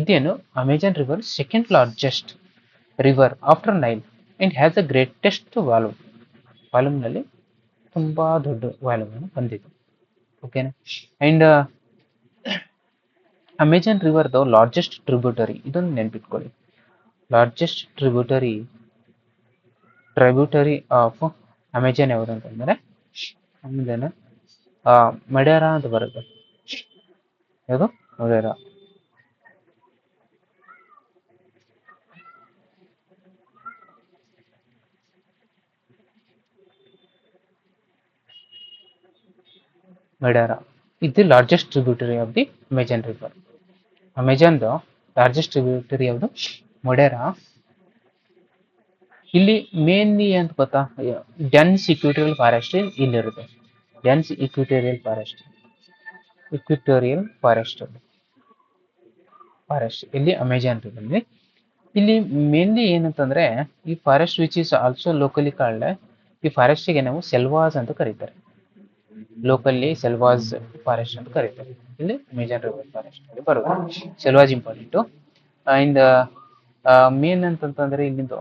ಇದೇನು Amazon river second largest river after Nile and has the greatest ವಾಲ್ಯೂಮ್ನಲ್ಲಿ ತುಂಬ ದೊಡ್ಡ ವಾಲ್ಯೂಮನ್ನು ಹೊಂದಿದೆ. ಓಕೆನಾ, ಆ್ಯಂಡ್ ಅಮೆಜಾನ್ ರಿವರ್ದು ಲಾರ್ಜೆಸ್ಟ್ ಟ್ರಿಬ್ಯೂಟರಿ, ಇದನ್ನು ನೆನ್ಪಿಟ್ಕೊಳ್ಳಿ. ಲಾರ್ಜೆಸ್ಟ್ ಟ್ರಿಬ್ಯೂಟರಿ ಆಫ್ ಅಮೆಜಾನ್ ಯಾವುದು ಅಂತಂದರೆ ಅಮೆಜಾನ್ ಮಡೇರಾ ಅಂತ ಬರುತ್ತೆ. ಯಾವುದು? ಮಡೇರಾ ಇದು largest tributary of the Amazon river. ಅಮೆಜಾನ್ದು ಲಾರ್ಜೆಸ್ಟ್ ಟ್ರಿಬ್ಯೂಟರಿ ಯಾವುದು? ಮಡೇರಾ. ಇಲ್ಲಿ ಮೇನ್ಲಿ ಅಂತ ಗೊತ್ತಾ, ಡೆನ್ಸ್ ಇಕ್ವಿಟೋರಿಯಲ್ ಫಾರೆಸ್ಟ್ ಇಲ್ಲಿರುತ್ತೆ. ಡೆನ್ಸ್ ಇಕ್ವಿಟೋರಿಯಲ್ ಫಾರೆಸ್ಟ್ ಇಲ್ಲಿ ಅಮೆಜಾನ್ ರಿವರ್ಲಿ. ಇಲ್ಲಿ ಮೇನ್ಲಿ ಏನಂತಂದ್ರೆ, ಈ forest which is also locally called, ಈ ಫಾರೆಸ್ಟಿಗೆ ನಾವು ಸೆಲ್ವಾಸ್ ಅಂತ ಕರೀತಾರೆ. ಲೋಕಲ್ಲಿ ಸೆಲ್ವಾಸ್ ಫಾರೆಸ್ಟ್ ಅಂತ ಕರೀತಾರೆ. ಇಲ್ಲಿ ಅಮೆಜಾನ್ ರಿವರ್ ಫಾರೆಸ್ಟ್ ಬರುತ್ತೆ. ಸೆಲ್ವಾಸ್ ಇಂಪಾರ್ಟೆಂಟು. ಆ್ಯಂಡ್ ಮೇನ್ ಅಂತಂತಂದ್ರೆ ಇಲ್ಲಿಂದು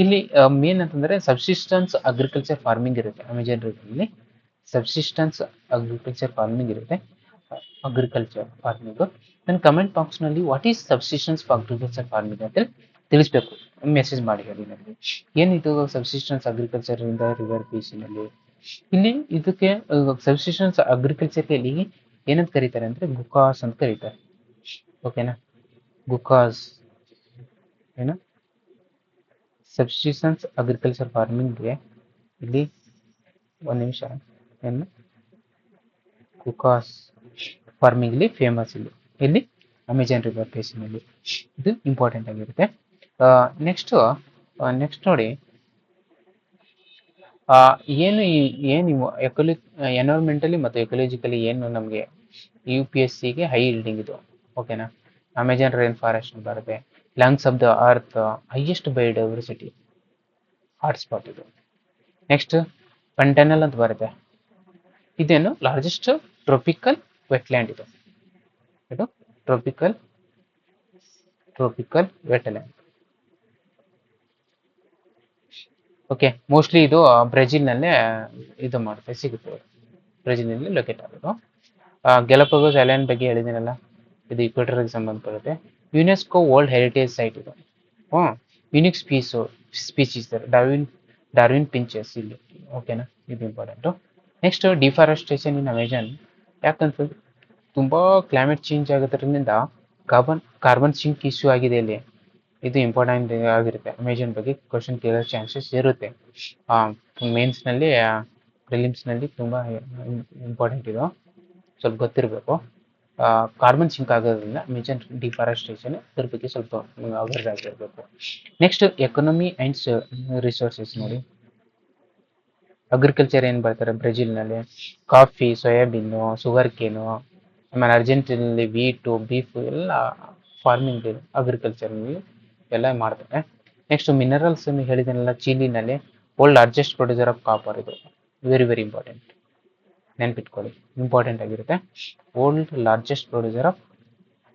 ಇಲ್ಲಿ ಮೇನ್ ಅಂತಂದ್ರೆ ಸಬ್ಸಿಸ್ಟೆನ್ಸ್ ಅಗ್ರಿಕಲ್ಚರ್ ಫಾರ್ಮಿಂಗ್ ಇರುತ್ತೆ Amazon region. Subsistence agriculture farming ಇರುತ್ತೆ, ಅಗ್ರಿಕಲ್ಚರ್ ಫಾರ್ಮಿಂಗ್. ನನ್ನ ಕಮೆಂಟ್ ಬಾಕ್ಸ್ ನಲ್ಲಿ what is subsistence agriculture farming ಅಂತ ತಿಳಿಸ್ಬೇಕು, ಮೆಸೇಜ್ ಮಾಡಿ ಹೇಳಿ ನನಗೆ. ಏನಿದು ಸಬ್ಸಿಸ್ಟೆನ್ಸ್ ಅಗ್ರಿಕಲ್ಚರ್ ಇಂದ ರಿವರ್ ನಲ್ಲಿ. ಇಲ್ಲಿ ಇದಕ್ಕೆ ಸಬ್ಸಿಸ್ಟೆನ್ಸ್ ಅಗ್ರಿಕಲ್ಚರ್ ಇಲ್ಲಿ ಏನಂತ ಕರೀತಾರೆ ಅಂದ್ರೆ ಗುಕಾಸ್ ಅಂತ ಕರೀತಾರೆ. ಓಕೆನಾ, ಗುಕಾಸ್ ಏನು ಸಬ್ಸಿಸ್ಟೆನ್ಸ್ ಅಗ್ರಿಕಲ್ಚರ್ ಫಾರ್ಮಿಂಗ್ಗೆ ಇಲ್ಲಿ ಒಂದು ನಿಮಿಷ, ಏನು ಕುಕಾಸ್ ಫಾರ್ಮಿಂಗ್ ಇಲ್ಲಿ ಫೇಮಸ್, ಇಲ್ಲಿ ಅಮೆಜಾನ್ ರಿವರ್ ಬೇಸಿನಲ್ಲಿ ಇದು ಇಂಪಾರ್ಟೆಂಟ್ ಆಗಿರುತ್ತೆ. ನೆಕ್ಸ್ಟ್ ನೋಡಿ, ಏನು ಎನ್ವೈರನ್ಮೆಂಟಲಿ ಮತ್ತು ಎಕಲಾಜಿಕಲಿ ಏನು ನಮಗೆ UPSCಗೆ ಹೈ ಇಲ್ಡಿಂಗ್ ಇದು. ಓಕೆನಾ, ಅಮೆಜಾನ್ ರೈನ್ ಫಾರೆಸ್ಟ್ ಬರುತ್ತೆ, lungs of the earth, highest biodiversity hotspot ಇದು. ನೆಕ್ಸ್ಟ್ ಪಂಟನಲ್ ಅಂತ ಬರುತ್ತೆ, ಇದೇನು ಲಾರ್ಜೆಸ್ಟ್ ಟ್ರೋಪಿಕಲ್ ವೆಟ್ಲ್ಯಾಂಡ್ ಇದು ಟ್ರೋಪಿಕಲ್ ವೆಟ್ಲ್ಯಾಂಡ್. ಓಕೆ, ಮೋಸ್ಟ್ಲಿ ಇದು ಬ್ರೆಜಿಲ್ನಲ್ಲೇ ಇದು ಮಾಡುತ್ತೆ, ಸಿಗುತ್ತೆ, ಬ್ರೆಜಿಲ್ನಲ್ಲಿ ಲೊಕೇಟ್ ಆಗೋದು. ಗ್ಯಾಲಪಗೋಸ್ ಐಲ್ಯಾಂಡ್ ಬಗ್ಗೆ ಹೇಳಿದ್ದೀನಲ್ಲ, ಇದು ಇಕ್ವೇಟರ್ಗೆ ಸಂಬಂಧಪಡುತ್ತೆ. ಯುನೆಸ್ಕೋ ವರ್ಲ್ಡ್ ಹೆರಿಟೇಜ್ ಸೈಟ್ ಇದು. ಯುನಿಕ್ ಸ್ಪೀಸೀಸ್ ಡಾರ್ವಿನ್ ಪಿಂಚಸ್ ಇಲ್ಲಿ. ಓಕೆನಾ, ಇದು ಇಂಪಾರ್ಟೆಂಟು. ನೆಕ್ಸ್ಟ್ ಡಿಫಾರೆಸ್ಟೇಷನ್ ಇನ್ ಅಮೆಜಾನ್, ಯಾಕಂತ ತುಂಬಾ ಕ್ಲೈಮೇಟ್ ಚೇಂಜ್ ಆಗೋದ್ರಿಂದ ಕಾರ್ಬನ್ ಸಿಂಕ್ ಇಶ್ಯೂ ಆಗಿದೆ ಇಲ್ಲಿ. ಇದು ಇಂಪಾರ್ಟೆಂಟ್ ಆಗಿರುತ್ತೆ, ಅಮೆಜಾನ್ ಬಗ್ಗೆ ಕ್ವಶನ್ ಕೇಳೋ ಚಾನ್ಸಸ್ ಇರುತ್ತೆ. ಮೇನ್ಸ್ನಲ್ಲಿ ಪ್ರಿಲಿಮ್ಸ್ನಲ್ಲಿ ತುಂಬಾ ಇಂಪಾರ್ಟೆಂಟ್ ಇದು, ಸ್ವಲ್ಪ ಗೊತ್ತಿರಬೇಕು. ಕಾರ್ಬನ್ ಸಿಂಕ್ ಆಗೋದ್ರಿಂದ ಅಮೆಜಾನ್ ಡಿಫಾರೆಸ್ಟೇಷನ್, ಇದ್ರ ಬಗ್ಗೆ ಸ್ವಲ್ಪ ಅವೇರ್ ಆಗಿರಬೇಕು. ನೆಕ್ಸ್ಟ್ ಎಕನಾಮಿ ಅಂಡ್ ರಿಸೋರ್ಸಸ್ ನೋಡಿ, ಅಗ್ರಿಕಲ್ಚರ್ ಏನು ಬರ್ತಾರೆ ಬ್ರೆಜಿಲ್ನಲ್ಲಿ, ಕಾಫಿ, ಸೋಯಾಬೀನು, ಶುಗರ್ ಕೇನು, ಆಮೇಲೆ ಅರ್ಜೆಂಟೀನಲ್ಲಿ ವೀಟು, ಬೀಫು ಎಲ್ಲ ಫಾರ್ಮಿಂಗ್ ಅಗ್ರಿಕಲ್ಚರ್ನಲ್ಲಿ ಎಲ್ಲ ಮಾಡ್ತಾರೆ. ನೆಕ್ಸ್ಟ್ ಮಿನರಲ್ಸ್ ಹೇಳಿದನೆಲ್ಲ, ಚಿಲಿನಲ್ಲಿ world largest producer of copper ಇದು ವೆರಿ ಇಂಪಾರ್ಟೆಂಟ್, ನೆನ್ಪಿಟ್ಕೊಳ್ಳಿ, ಇಂಪಾರ್ಟೆಂಟ್ ಆಗಿರುತ್ತೆ. World largest producer of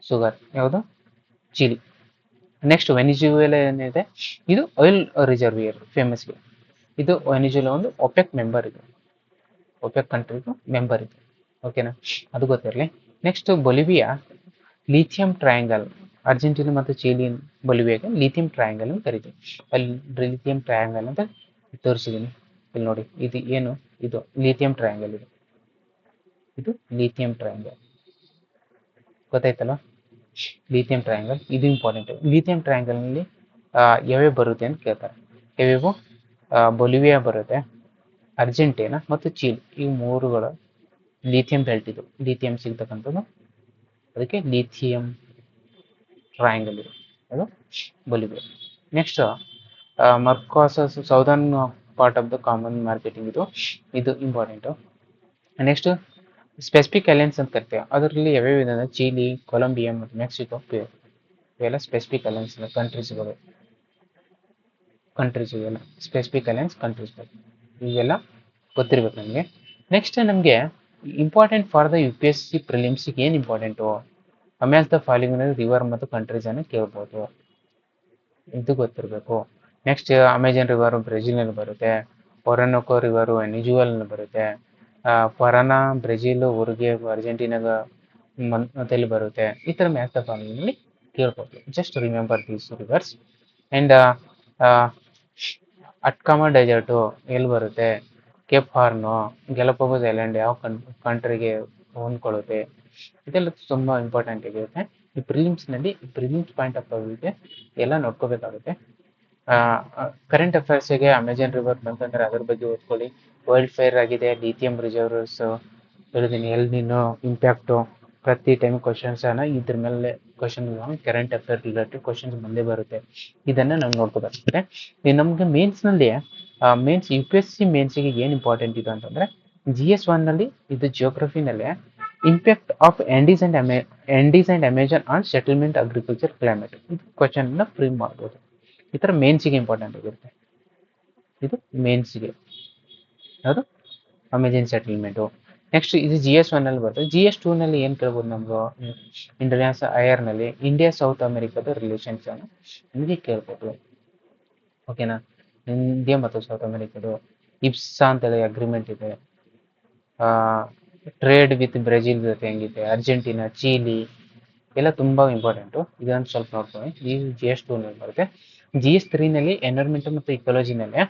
sugar ಯಾವುದು, ಚಿಲಿ. ನೆಕ್ಸ್ಟ್ ವೆನಿಜುವೆಲಾ ಏನಿದೆ, ಇದು ಆಯಿಲ್ ರಿಸರ್ವಿಯರ್ ಫೇಮಸ್ಗೆ. ಇದು ವೆನಿಜುವೆಲಾ ಒಂದು ಒಪೆಕ್ ಮೆಂಬರ್, ಇದು ಒಪೆಕ್ ಕಂಟ್ರಿದು ಮೆಂಬರ್ ಇದು. ಓಕೆನಾ, ಅದು ಗೊತ್ತಿರಲಿ. Next Bolivia, lithium triangle, Argentina ಮತ್ತು ಚಿಲಿ ಬೊಲಿವಿಯಾಗೆ ಲಿಥಿಯಂ ಟ್ರಯಾಂಗಲ್ ಅಂತ ಕರಿತೀವಿ. ಅಲ್ಲಿ ಲಿಥಿಯಂ ಟ್ರಯಾಂಗಲ್ ಅಂತ ತೋರಿಸಿದ್ದೀನಿ ಇಲ್ಲಿ ನೋಡಿ, ಇದು ಏನು, ಇದು ಲಿಥಿಯಂ ಟ್ರಯಾಂಗಲ್, ಇದು ಲಿಥಿಯಂ ಟ್ರಯಾಂಗಲ್, ಗೊತ್ತಾಯ್ತಲ್ಲ, ಲಿಥಿಯಂ ಟ್ರಯಾಂಗಲ್ ಇದು ಇಂಪಾರ್ಟೆಂಟ್. ಲಿಥಿಯಂ ಟ್ರಯಾಂಗಲ್ ನಲ್ಲಿ ಯಾವ್ಯಾವ ಬರುತ್ತೆ ಅಂತ ಕೇಳ್ತಾರೆ. ಯಾವ್ಯಾವು, ಬೊಲಿವಿಯಾ ಬರುತ್ತೆ, ಅರ್ಜೆಂಟೀನಾ ಮತ್ತು ಚಿಲಿ, ಈ ಮೂರುಗಳ ಲಿಥಿಯಂ ಬೆಲ್ಟ್ ಇದು, ಲಿಥಿಯಂ ಸಿಗ್ತಕ್ಕಂಥದ್ದು, ಅದಕ್ಕೆ ಲಿಥಿಯಂ ಟ್ರಯಾಂಗಲ್ ಇದು, ಅದು Bolivia. Next Mercosur, southern part of the common marketing ಇದು ಇಂಪಾರ್ಟೆಂಟು. ನೆಕ್ಸ್ಟ್ ಸ್ಪೆಸಿಫಿಕ್ ಅಲೈನ್ಸ್ ಅಂತ ಕರಿತೇವೆ, ಅದರಲ್ಲಿ ಯಾವ್ಯಾವ ಇದೆ ಅಂದರೆ ಚಿಲಿ, ಕೊಲಂಬಿಯಾ ಮತ್ತು ಮೆಕ್ಸಿಕೋ, ಇವೆಲ್ಲ ಸ್ಪೆಸಿಫಿಕ್ ಅಲೈನ್ಸ್ ಕಂಟ್ರೀಸ್ಗಳು ಇವೆಲ್ಲ ಸ್ಪೆಸಿಫಿಕ್ ಅಲೈನ್ಸ್ ಕಂಟ್ರೀಸ್ಗಳು, ಇವೆಲ್ಲ ಗೊತ್ತಿರ್ಬೇಕು ನಮಗೆ. ನೆಕ್ಸ್ಟ್ ನಮಗೆ ಇಂಪಾರ್ಟೆಂಟ್ ಫಾರ್ ದ UPSC ಪ್ರಿಲಿಮ್ಸ್ಗೆ ಏನು ಇಂಪಾರ್ಟೆಂಟು, ಅಮೇಲ್ ದ ಫಾಲೋವಿಂಗ್ ರಿವರ್ ಮತ್ತು ಕಂಟ್ರೀಸ್ ಅನ್ನು ಕೇಳ್ಬೋದು, ಇದು ಗೊತ್ತಿರಬೇಕು. ನೆಕ್ಸ್ಟ್ ಅಮೆಜಾನ್ ರಿವರ್ ಬ್ರೆಜಿಲ್ನಲ್ಲಿ ಬರುತ್ತೆ, ಒರನೋಕೋ ರಿವರು ವೆನಿಜುವೆಲ್ನಲ್ಲಿ ಬರುತ್ತೆ, ಪರಾನಾ ಬ್ರೆಜಿಲ್, ಉರುಗೆ ಅರ್ಜೆಂಟೀನಾಗ ಮಧ್ಯದಲ್ಲಿ ಬರುತ್ತೆ. ಈ ಥರ ಮ್ಯಾಚ್ ದ ಫಾಲೋವಿಂಗ್ನಲ್ಲಿ ಕೇಳ್ಬೋದು, just remember these rivers. And Atacama desert ಎಲ್ಲಿ ಬರುತ್ತೆ, ಕೇಪ್ ಹಾರ್ನು, ಗ್ಯಾಲಪಗೋಸ್ ಐಲ್ಯಾಂಡ್ ಯಾವ ಕಂಟ್ರಿಗೆ ಹೊಂದ್ಕೊಳ್ಳುತ್ತೆ, ಇದೆಲ್ಲ ತುಂಬ ಇಂಪಾರ್ಟೆಂಟ್ ಆಗಿರುತ್ತೆ. ಈ ಪ್ರಿಲಿಮ್ಸ್ ಪಾಯಿಂಟ್ ಆಫ್ ವ್ಯೂಗೆ ಎಲ್ಲ ನೋಡ್ಕೋಬೇಕಾಗುತ್ತೆ. ಕರೆಂಟ್ ಅಫೇರ್ಸ್ಗೆ ಅಮೆಜಾನ್ ರಿವರ್ ಬಂತಂದ್ರೆ ಅದ್ರ ಬಗ್ಗೆ ಓದ್ಕೊಳ್ಳಿ. ವರ್ಲ್ಡ್ ಫೈರ್ ಆಗಿದೆ, ಲಿಥಿಯಂ ರಿಸರ್ವ್ಸ್ ಹೇಳಿದ್ದೀನಿ, ಎಲ್ನಿನೋ ಇಂಪ್ಯಾಕ್ಟು, ಪ್ರತಿ ಟೈಮ್ ಕ್ವಶನ್ಸ್ ಇದ್ರ ಮೇಲೆ question current affair related questions ಮುಂದೆ ಬರುತ್ತೆ, ಇದನ್ನ ನಾವು ನೋಡ್ಕೋಬೇಕಾಗುತ್ತೆ. ನಮ್ಗೆ ಮೇನ್ಸ್ನಲ್ಲಿ UPSC ಮೇನ್ಸ್ಗೆ ಏನು ಇಂಪಾರ್ಟೆಂಟ್ ಇದೆ ಅಂತಂದ್ರೆ, GS 1 ನಲ್ಲಿ ಇದು ಜಿಯೋಗ್ರಫಿನಲ್ಲಿ impact of Andes and Amazon on settlement agriculture climate, ಇದು ಕ್ವಶನ್ ಫ್ರೇಮ್ ಮಾಡ್ಬೋದು. ಈ ಥರ ಮೇನ್ಸ್ಗೆ ಇಂಪಾರ್ಟೆಂಟ್ ಆಗಿರುತ್ತೆ, ಇದು ಮೇನ್ಸ್ಗೆ ಯಾವುದು ಅಮೆಜಾನ್ ಸೆಟಲ್ಮೆಂಟು. ನೆಕ್ಸ್ಟ್ ಇದು GS 1 ನಲ್ಲಿ ಬರ್ತದೆ. GS 2 ನಲ್ಲಿ ಏನು ಕೇಳ್ಬೋದು ನಮ್ಗೆ, ಇಂಡಿಯಾ ಸೌತ್ ಅಮೆರಿಕಾದ ರಿಲೇಷನ್ಸ್ ಅನ್ನು ನಿಮಗೆ ಕೇಳ್ಬೋದು. ಓಕೆನಾ, ಇಂಡಿಯಾ ಮತ್ತು ಸೌತ್ ಅಮೆರಿಕದು. ಇಪ್ಸಾ ಅಂತೇಳಿ ಅಗ್ರಿಮೆಂಟ್ ಇದೆ. ಟ್ರೇಡ್ ವಿತ್ ಬ್ರೆಜಿಲ್ ಜೊತೆ ಹೆಂಗಿದೆ, ಅರ್ಜೆಂಟೀನಾ, ಚೀಲಿ ಎಲ್ಲ ತುಂಬಾ ಇಂಪಾರ್ಟೆಂಟು. ಇದನ್ನು ಸ್ವಲ್ಪ ನೋಡ್ಕೊಳ್ಳಿ. ಈ GS2 ಬರುತ್ತೆ. GS3ನಲ್ಲಿ ಎನ್ವೈರ್ಮೆಂಟ್ ಮತ್ತು ಇಕಾಲಜಿನಲ್ಲಿ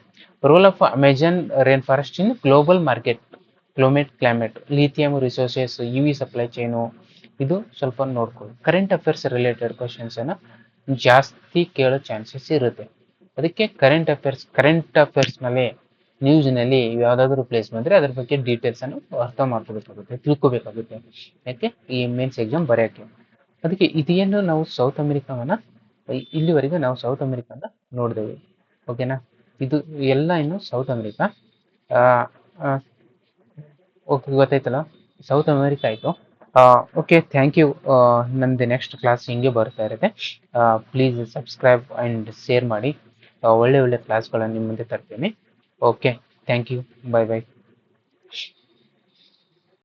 role of Amazon rain forest in global market, climate, lithium resources, UV supply chain, ಇದು ಸ್ವಲ್ಪ ನೋಡ್ಕೊಳ್ಳಿ. ಕರೆಂಟ್ ಅಫೇರ್ಸ್ ರಿಲೇಟೆಡ್ ಕ್ವಶನ್ಸ್ ಅನ್ನ ಜಾಸ್ತಿ ಕೇಳೋ ಚಾನ್ಸಸ್ ಇರುತ್ತೆ. ಅದಕ್ಕೆ ಕರೆಂಟ್ ಅಫೇರ್ಸ್ ನಲ್ಲಿ ನ್ಯೂಸ್ನಲ್ಲಿ ಯಾವುದಾದ್ರೂ ಪ್ಲೇಸ್ ಬಂದರೆ ಅದ್ರ ಬಗ್ಗೆ ಡೀಟೇಲ್ಸ್ ಅನ್ನು ಅರ್ಥ ಮಾಡ್ಕೋಬೇಕಾಗುತ್ತೆ, ತಿಳ್ಕೊಬೇಕಾಗುತ್ತೆ. ಯಾಕೆ ಈ ಮೇನ್ಸ್ ಎಕ್ಸಾಮ್ ಬರೆಯೋಕ್ಕೆ. ಅದಕ್ಕೆ ಇದೇನು ನಾವು ಸೌತ್ ಅಮೆರಿಕಾವನ್ನ ಇಲ್ಲಿವರೆಗೂ ನಾವು ಸೌತ್ ಅಮೆರಿಕಾನ ನೋಡಿದೆವು. ಓಕೆನಾ? ಇದು ಎಲ್ಲ ಇನ್ನು ಸೌತ್ ಅಮೆರಿಕಾ. ಓಕೆ, ಗೊತ್ತಾಯ್ತಲ್ಲ, ಸೌತ್ ಅಮೆರಿಕಾ ಆಯಿತು. Okay, thank you. ನಮ್ಮದು ನೆಕ್ಸ್ಟ್ ಕ್ಲಾಸ್ ಹಿಂಗೆ ಬರ್ತಾ ಇರುತ್ತೆ. ಪ್ಲೀಸ್ ಸಬ್ಸ್ಕ್ರೈಬ್ ಆ್ಯಂಡ್ ಶೇರ್ ಮಾಡಿ. ಒಳ್ಳೆ ಒಳ್ಳೆ ಕ್ಲಾಸ್ಗಳನ್ನು ನಿಮ್ಮ ಮುಂದೆ ತರ್ತೀನಿ. Okay, thank you. Bye bye.